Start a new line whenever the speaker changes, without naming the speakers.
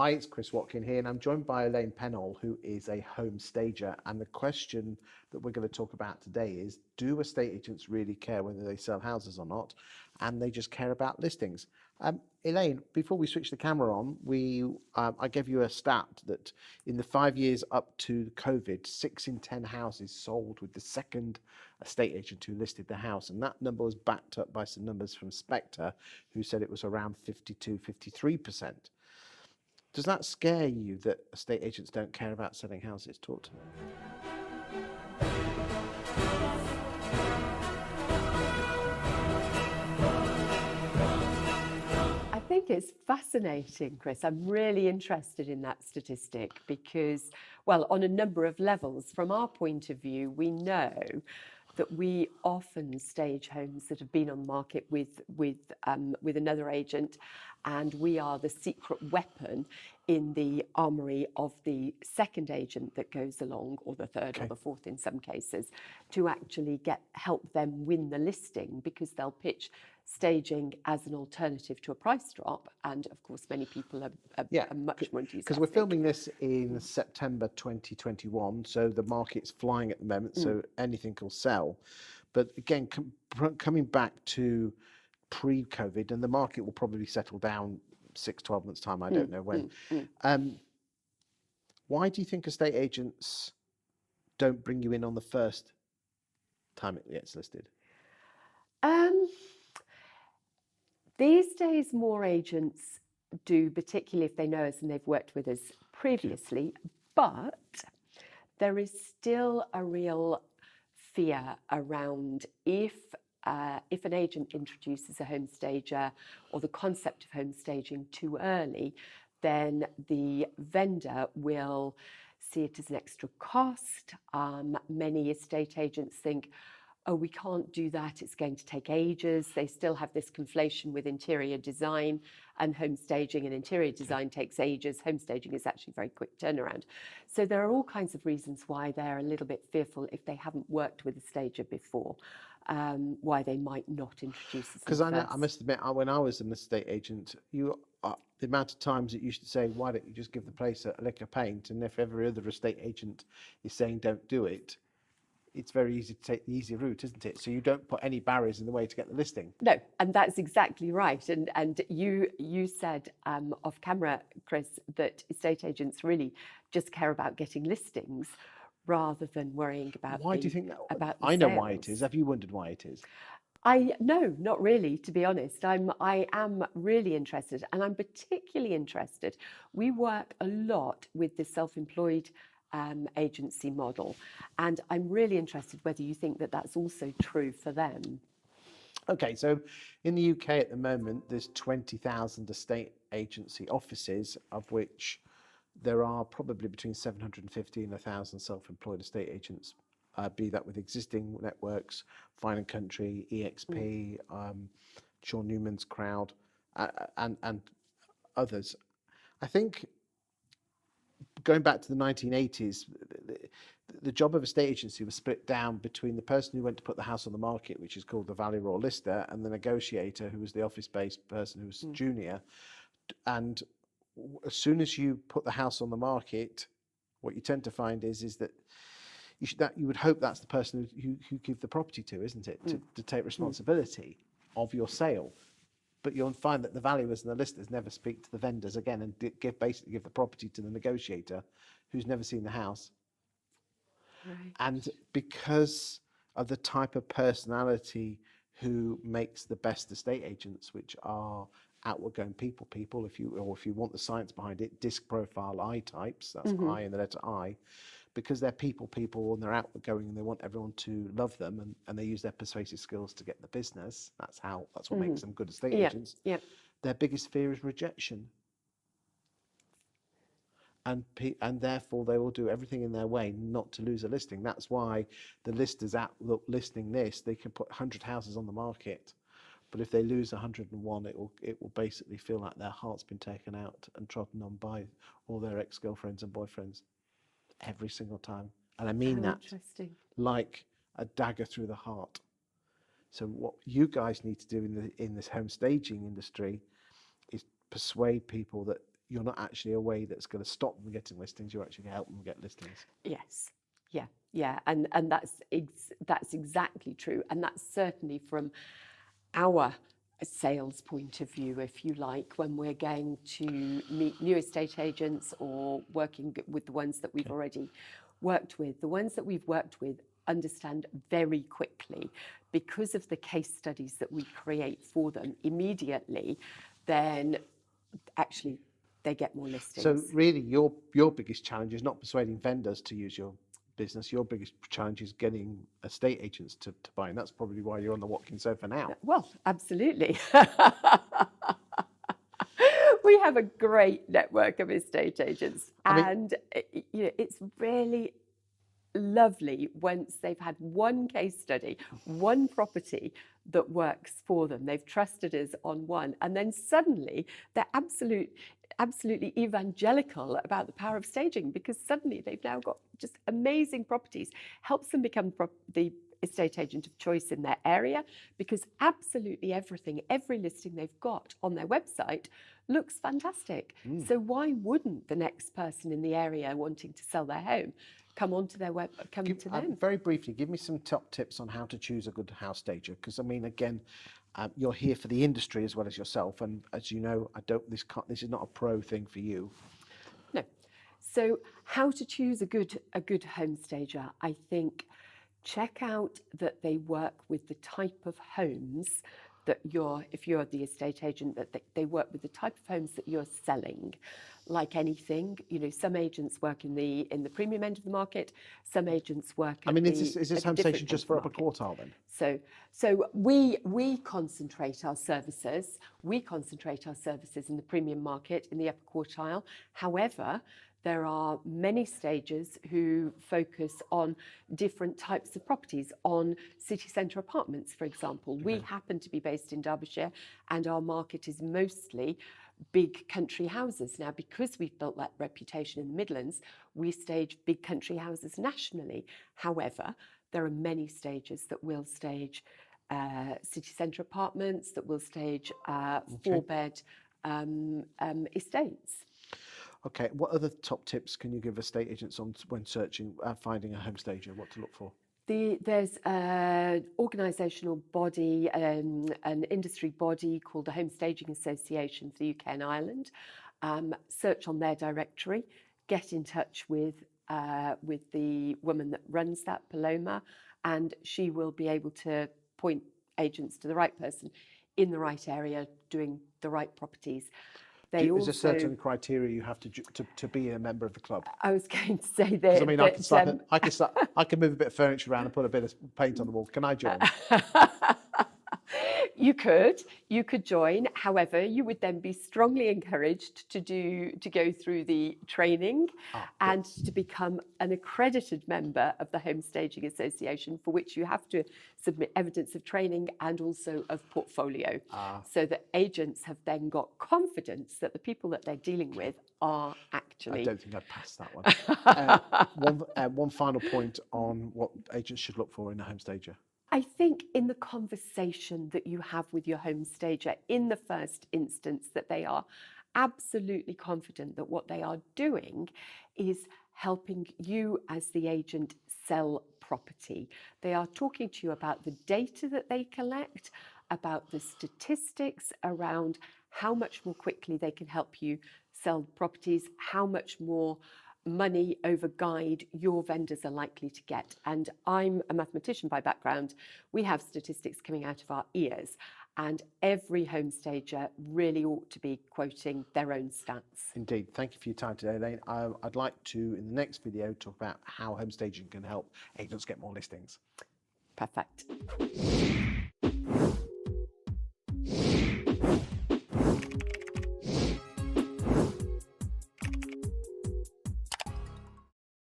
Hi, it's Chris Watkin here, and I'm joined by Elaine Penhaul, who is a home stager. And the question that we're going to talk about today is, do estate agents really care whether they sell houses or not? And they just care about listings. Elaine, before we switch the camera on, I gave you a stat that in the 5 years up to COVID, 6 in 10 houses sold with the second estate agent who listed the house. And that number was backed up by some numbers from Spectre, who said it was around 52, 53%. Does that scare you that estate agents don't care about selling houses? Talk to me.
I think it's fascinating, Chris. I'm really interested in that statistic because, well, on a number of levels, from our point of view, we know that we often stage homes that have been on the market with another agent, and we are the secret weapon in the armoury of the second agent that goes along, or the third or the fourth in some cases, to actually help them win the listing, because they'll pitch staging as an alternative to a price drop, and of course many people are much more enthusiastic.
Because we're filming this in September 2021, so the market's flying at the moment, so anything will sell. But again, coming back to pre-COVID, and the market will probably settle down 6-12 months time, I don't know when. Why do you think estate agents don't bring you in on the first time it gets listed?
These days, more agents do, particularly if they know us and they've worked with us previously, but there is still a real fear around if an agent introduces a home stager or the concept of home staging too early, then the vendor will see it as an extra cost. Many estate agents think, oh, we can't do that, it's going to take ages. They still have this conflation with interior design and home staging, and interior design takes ages. Home staging is actually a very quick turnaround. So there are all kinds of reasons why they're a little bit fearful if they haven't worked with a stager before, why they might not introduce us.
Because I must admit, when I was an estate agent, the amount of times it used to say, why don't you just give the place a lick of paint? And if every other estate agent is saying don't do it, it's very easy to take the easy route, isn't it? So you don't put any barriers in the way to get the listing.
No, and that's exactly right. And you said off camera, Chris, that estate agents really just care about getting listings rather than worrying about.
Why do you think that?
About
I know
sales.
why it is. Have you wondered why it is?
No, not really, to be honest. I am really interested, and I'm particularly interested. We work a lot with the self-employed agency model, and I'm really interested whether you think that that's also true for them.
Okay, so in the UK at the moment, there's 20,000 estate agency offices, of which there are probably between 750 and 1,000 self-employed estate agents, be that with existing networks, Fine & Country, EXP, Sean Newman's Crowd, and others. I think going back to the 1980s, the job of a estate agency was split down between the person who went to put the house on the market, which is called the valuer or lister, and the negotiator, who was the office-based person who was junior. And as soon as you put the house on the market, what you tend to find is that you would hope that's the person who give the property to, isn't it, to take responsibility of your sale. But you'll find that the valuers and the listers never speak to the vendors again and basically give the property to the negotiator, who's never seen the house.
Right.
And because of the type of personality who makes the best estate agents, which are outward-going people, if you want the science behind it, disc profile I types, that's I and the letter I, because they're people and they're outward-going and they want everyone to love them, and they use their persuasive skills to get the business. That's what makes them good estate agents.
Yeah.
Their biggest fear is rejection, and therefore they will do everything in their way not to lose a listing. That's why the listers listing this, they can put 100 houses on the market, but if they lose 101, it will basically feel like their heart's been taken out and trodden on by all their ex-girlfriends and boyfriends. Every single time. And I mean that like a dagger through the heart. So what you guys need to do in this home staging industry is persuade people that you're not actually a way that's going to stop them getting listings. You're actually going to help them get listings.
Yes, yeah, and that's exactly true, and that's certainly from our sales point of view, if you like, when we're going to meet new estate agents or working with the ones that we've already worked with. The ones that we've worked with understand very quickly, because of the case studies that we create for them immediately, then actually they get more listings.
So really your biggest challenge is not persuading vendors to use your business. Your biggest challenge is getting estate agents to buy, and that's probably why you're on the WatkinSofa now.
Well, absolutely. We have a great network of estate agents, and it's really lovely once they've had one case study, one property that works for them. They've trusted us on one, and then suddenly they're absolutely evangelical about the power of staging, because suddenly they've now got just amazing properties. Helps them become the estate agent of choice in their area, because absolutely everything, every listing they've got on their website looks fantastic. So why wouldn't the next person in the area wanting to sell their home come onto their web, come to them?
Very briefly, give me some top tips on how to choose a good house stager, because I mean, again, you're here for the industry as well as yourself, and as you know, this is not a pro thing for you.
No. So how to choose a good home stager? I think check out that they work with the type of homes that if you're the estate agent, that they work with the type of homes that you're selling. Like anything, some agents work in the premium end of the market. Some agents work.
Is this home staging just for upper quartile then?
So we concentrate our services. We concentrate our services in the premium market, in the upper quartile. However, there are many stagers who focus on different types of properties, on city centre apartments, for example. Okay. We happen to be based in Derbyshire, and our market is mostly big country houses. Now, because we've built that reputation in the Midlands, we stage big country houses nationally. However, there are many stagers that will stage city centre apartments, that will stage four-bed estates.
Okay, what other top tips can you give estate agents on when searching, finding a home stager, what to look for?
There's an organisational body, an industry body called the Home Staging Association for the UK and Ireland. Search on their directory, get in touch with the woman that runs that, Paloma, and she will be able to point agents to the right person in the right area doing the right properties.
Is there certain criteria you have to be a member of the club?
I was going to say that.
I mean, I can move a bit of furniture around and put a bit of paint on the wall. Can I join?
You could join. However, you would then be strongly encouraged to go through the training and to become an accredited member of the Home Staging Association, for which you have to submit evidence of training and also of portfolio, so that agents have then got confidence that the people that they're dealing with are actually...
I don't think I'd pass that one. One final point on what agents should look for in a home stager.
I think in the conversation that you have with your home stager in the first instance, that they are absolutely confident that what they are doing is helping you as the agent sell property. They are talking to you about the data that they collect, about the statistics around how much more quickly they can help you sell properties, how much more money over guide your vendors are likely to get. And I'm a mathematician by background. We have statistics coming out of our ears, and every home stager really ought to be quoting their own stats.
Indeed. Thank you for your time today, Elaine. I'd like to, in the next video, talk about how home staging can help agents get more listings.
Perfect.